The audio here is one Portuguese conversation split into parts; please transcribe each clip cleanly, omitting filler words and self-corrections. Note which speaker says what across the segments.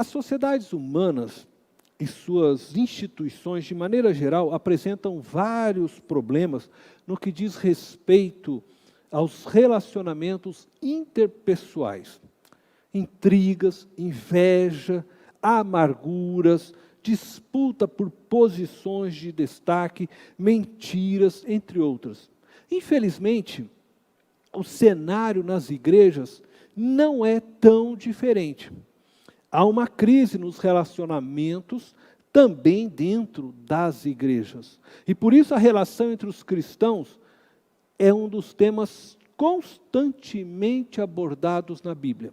Speaker 1: As sociedades humanas e suas instituições, de maneira geral, apresentam vários problemas no que diz respeito aos relacionamentos interpessoais. Intrigas, inveja, amarguras, disputa por posições de destaque, mentiras, entre outras. Infelizmente, o cenário nas igrejas não é tão diferente. Há uma crise nos relacionamentos também dentro das igrejas. E por isso a relação entre os cristãos é um dos temas constantemente abordados na Bíblia.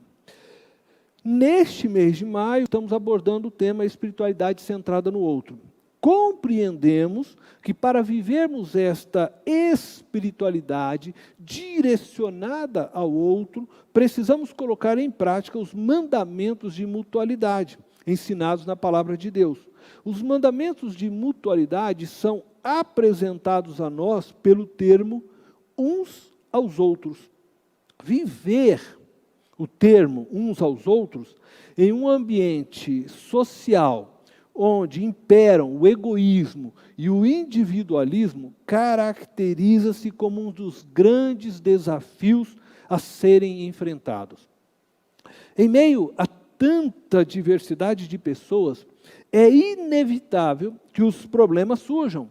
Speaker 1: Neste mês de maio, estamos abordando o tema espiritualidade centrada no outro. Compreendemos que para vivermos esta espiritualidade direcionada ao outro, precisamos colocar em prática os mandamentos de mutualidade, ensinados na palavra de Deus. Os mandamentos de mutualidade são apresentados a nós pelo termo uns aos outros. Viver o termo uns aos outros em um ambiente social onde imperam o egoísmo e o individualismo, caracteriza-se como um dos grandes desafios a serem enfrentados. Em meio a tanta diversidade de pessoas, é inevitável que os problemas surjam.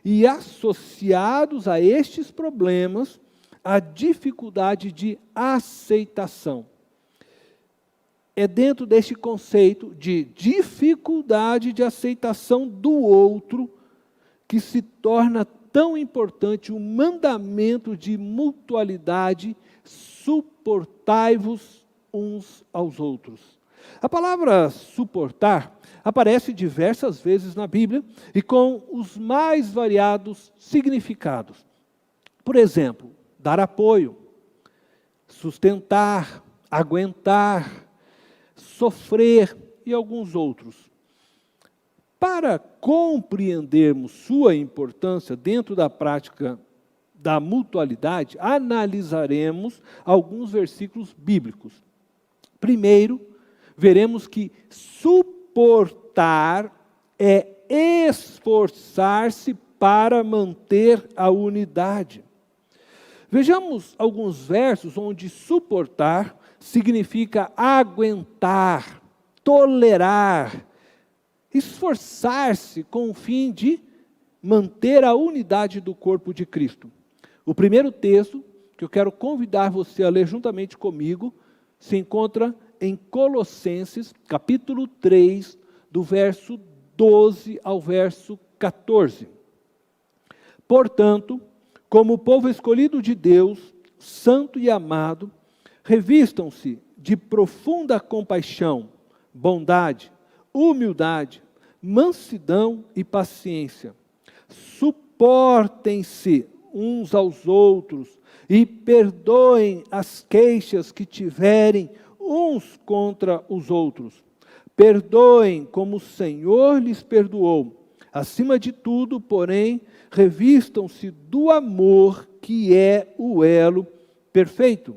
Speaker 1: E associados a estes problemas, a dificuldade de aceitação. É dentro deste conceito de dificuldade de aceitação do outro que se torna tão importante o mandamento de mutualidade, suportai-vos uns aos outros. A palavra suportar aparece diversas vezes na Bíblia e com os mais variados significados. Por exemplo, dar apoio, sustentar, aguentar, sofrer e alguns outros. Para compreendermos sua importância dentro da prática da mutualidade, analisaremos alguns versículos bíblicos. Primeiro, veremos que suportar é esforçar-se para manter a unidade. Vejamos alguns versos onde suportar significa aguentar, tolerar, esforçar-se com o fim de manter a unidade do corpo de Cristo. O primeiro texto que eu quero convidar você a ler juntamente comigo se encontra em Colossenses, capítulo 3, do verso 12 ao verso 14. Portanto, como povo escolhido de Deus, santo e amado, revistam-se de profunda compaixão, bondade, humildade, mansidão e paciência. Suportem-se uns aos outros e perdoem as queixas que tiverem uns contra os outros. Perdoem como o Senhor lhes perdoou. Acima de tudo, porém, revistam-se do amor, que é o elo perfeito.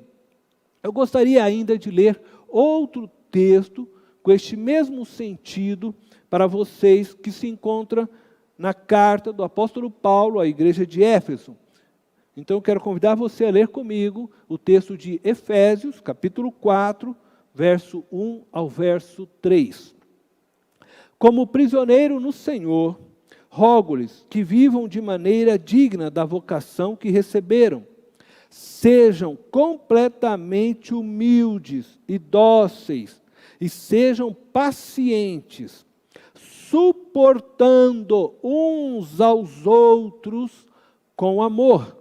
Speaker 1: Eu gostaria ainda de ler outro texto com este mesmo sentido para vocês, que se encontra na carta do apóstolo Paulo à igreja de Éfeso. Então eu quero convidar você a ler comigo o texto de Efésios, capítulo 4, verso 1 ao verso 3. Como prisioneiro no Senhor, rogo-lhes que vivam de maneira digna da vocação que receberam. Sejam completamente humildes e dóceis, e sejam pacientes, suportando uns aos outros com amor.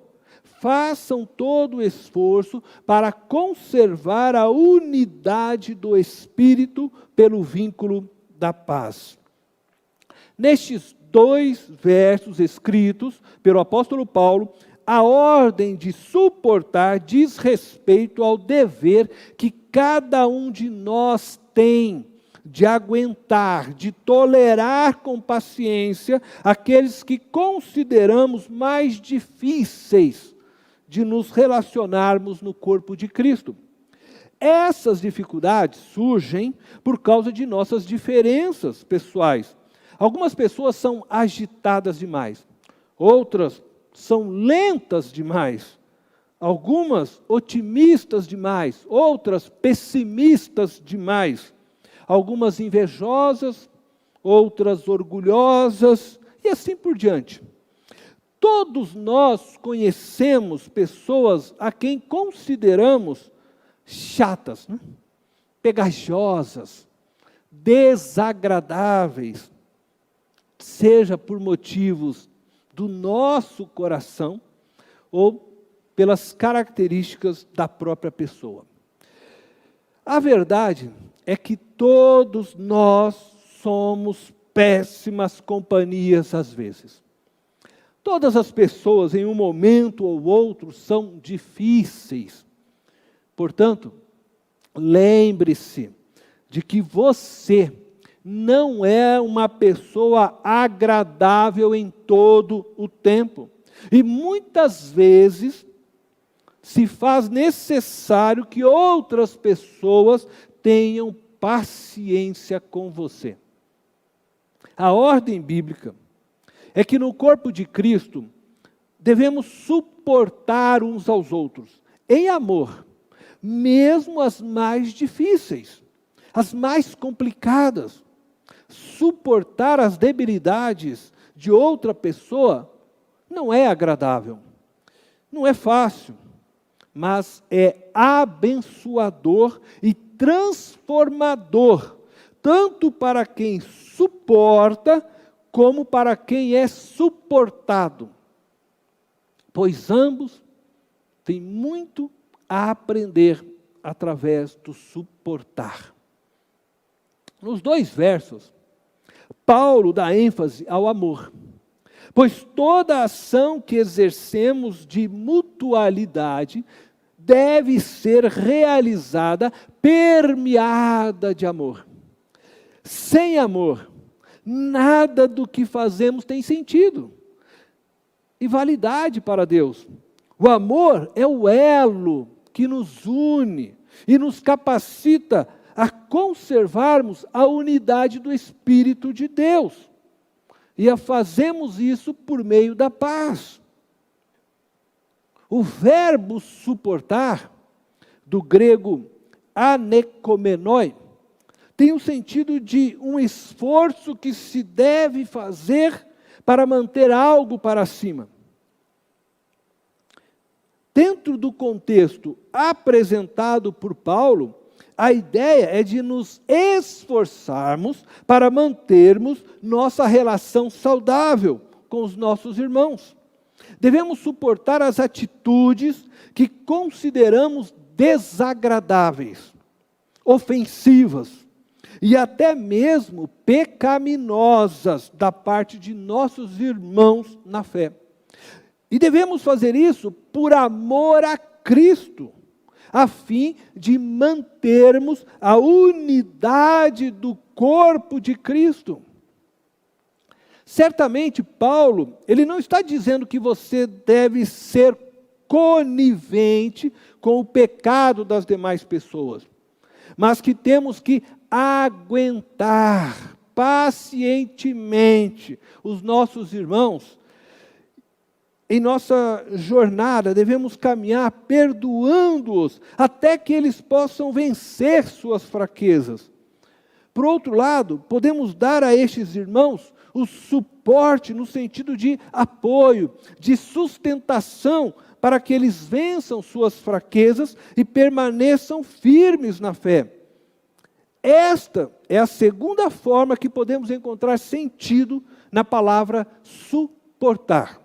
Speaker 1: Façam todo o esforço para conservar a unidade do Espírito pelo vínculo da paz. Nestes dois versos escritos pelo apóstolo Paulo, a ordem de suportar diz respeito ao dever que cada um de nós tem de aguentar, de tolerar com paciência aqueles que consideramos mais difíceis de nos relacionarmos no corpo de Cristo. Essas dificuldades surgem por causa de nossas diferenças pessoais. Algumas pessoas são agitadas demais, outras são lentas demais, algumas otimistas demais, outras pessimistas demais, algumas invejosas, outras orgulhosas, e assim por diante. Todos nós conhecemos pessoas a quem consideramos chatas, né? Pegajosas, desagradáveis, seja por motivos do nosso coração ou pelas características da própria pessoa. A verdade é que todos nós somos péssimas companhias às vezes. Todas as pessoas em um momento ou outro são difíceis. Portanto, lembre-se de que você não é uma pessoa agradável em todo o tempo. E muitas vezes se faz necessário que outras pessoas tenham paciência com você. A ordem bíblica é que no corpo de Cristo devemos suportar uns aos outros, em amor, mesmo as mais difíceis, as mais complicadas. Suportar as debilidades de outra pessoa não é agradável, não é fácil, mas é abençoador e transformador, tanto para quem suporta, como para quem é suportado, pois ambos têm muito a aprender através do suportar. Nos 2 versos, Paulo dá ênfase ao amor, pois toda ação que exercemos de mutualidade deve ser realizada permeada de amor. Sem amor, nada do que fazemos tem sentido e validade para Deus. O amor é o elo que nos une e nos capacita a conservarmos a unidade do Espírito de Deus. E a fazemos isso por meio da paz. O verbo suportar, do grego anekomenoi, tem o sentido de um esforço que se deve fazer para manter algo para cima. Dentro do contexto apresentado por Paulo, a ideia é de nos esforçarmos para mantermos nossa relação saudável com os nossos irmãos. Devemos suportar as atitudes que consideramos desagradáveis, ofensivas e até mesmo pecaminosas da parte de nossos irmãos na fé. E devemos fazer isso por amor a Cristo, a fim de mantermos a unidade do corpo de Cristo. Certamente, Paulo, ele não está dizendo que você deve ser conivente com o pecado das demais pessoas, mas que temos que aguentar pacientemente os nossos irmãos. Em nossa jornada, devemos caminhar perdoando-os, até que eles possam vencer suas fraquezas. Por outro lado, podemos dar a estes irmãos o suporte no sentido de apoio, de sustentação, para que eles vençam suas fraquezas e permaneçam firmes na fé. Esta é a segunda forma que podemos encontrar sentido na palavra suportar.